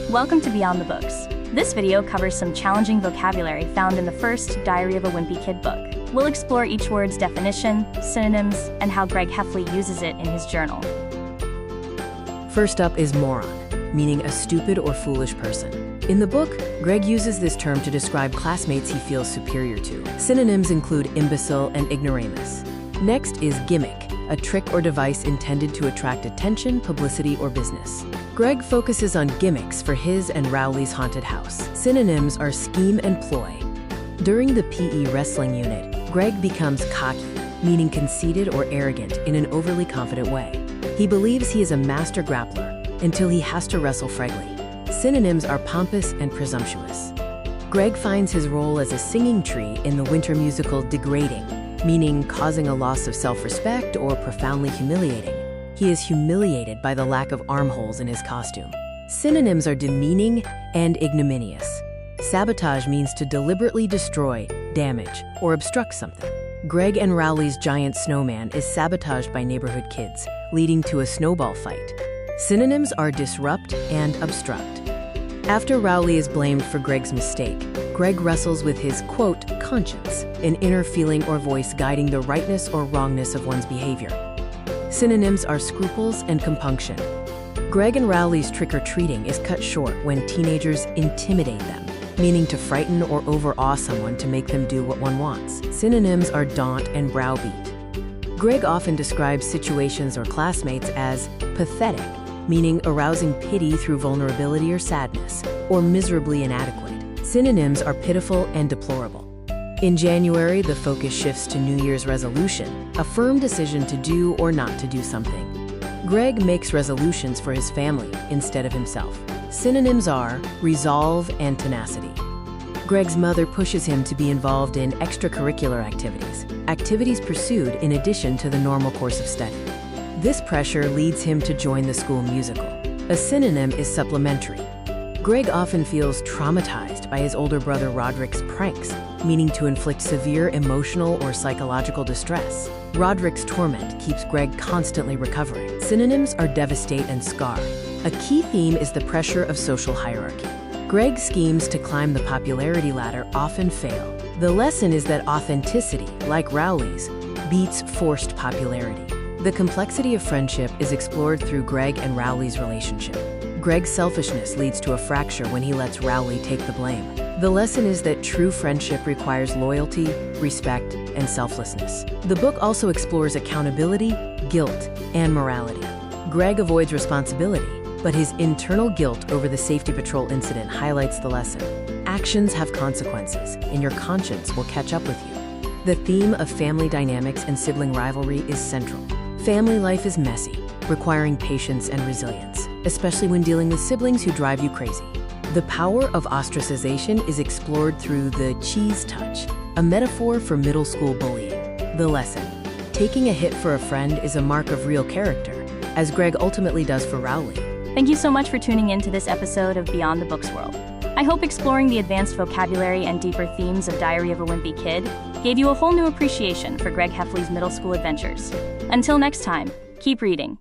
Welcome to Beyond the Books. This video covers some challenging vocabulary found in the first Diary of a Wimpy Kid book. We'll explore each word's definition, synonyms, and how Greg Heffley uses it in his journal. First up is moron, meaning a stupid or foolish person. In the book, Greg uses this term to describe classmates he feels superior to. Synonyms include imbecile and ignoramus. Next is gimmick, a trick or device intended to attract attention, publicity, or business. Greg focuses on gimmicks for his and Rowley's haunted house. Synonyms are scheme and ploy. During the PE wrestling unit, Greg becomes cocky, meaning conceited or arrogant in an overly confident way. He believes he is a master grappler until he has to wrestle Fregley. Synonyms are pompous and presumptuous. Greg finds his role as a singing tree in the winter musical degrading, meaning causing a loss of self-respect or profoundly humiliating. He is humiliated by the lack of armholes in his costume. Synonyms are demeaning and ignominious. Sabotage means to deliberately destroy, damage, or obstruct something. Greg and Rowley's giant snowman is sabotaged by neighborhood kids, leading to a snowball fight. Synonyms are disrupt and obstruct. After Rowley is blamed for Greg's mistake, Greg wrestles with his, quote, conscience, an inner feeling or voice guiding the rightness or wrongness of one's behavior. Synonyms are scruples and compunction. Greg and Rowley's trick-or-treating is cut short when teenagers intimidate them, meaning to frighten or overawe someone to make them do what one wants. Synonyms are daunt and browbeat. Greg often describes situations or classmates as pathetic, meaning arousing pity through vulnerability or sadness, or miserably inadequate. Synonyms are pitiful and deplorable. In January, the focus shifts to New Year's resolution, a firm decision to do or not to do something. Greg makes resolutions for his family instead of himself. Synonyms are resolve and tenacity. Greg's mother pushes him to be involved in extracurricular activities pursued in addition to the normal course of study. This pressure leads him to join the school musical. A synonym is supplementary. Greg often feels traumatized by his older brother Roderick's pranks, meaning to inflict severe emotional or psychological distress. Roderick's torment keeps Greg constantly recovering. Synonyms are devastate and scar. A key theme is the pressure of social hierarchy. Greg's schemes to climb the popularity ladder often fail. The lesson is that authenticity, like Rowley's, beats forced popularity. The complexity of friendship is explored through Greg and Rowley's relationship. Greg's selfishness leads to a fracture when he lets Rowley take the blame. The lesson is that true friendship requires loyalty, respect, and selflessness. The book also explores accountability, guilt, and morality. Greg avoids responsibility, but his internal guilt over the safety patrol incident highlights the lesson. Actions have consequences, and your conscience will catch up with you. The theme of family dynamics and sibling rivalry is central. Family life is messy, requiring patience and resilience, especially when dealing with siblings who drive you crazy. The power of ostracization is explored through the cheese touch, a metaphor for middle school bullying. The lesson: taking a hit for a friend is a mark of real character, as Greg ultimately does for Rowley. Thank you so much for tuning in to this episode of Beyond the Books world. I hope exploring the advanced vocabulary and deeper themes of Diary of a Wimpy Kid gave you a whole new appreciation for Greg Heffley's middle school adventures. Until next time, keep reading.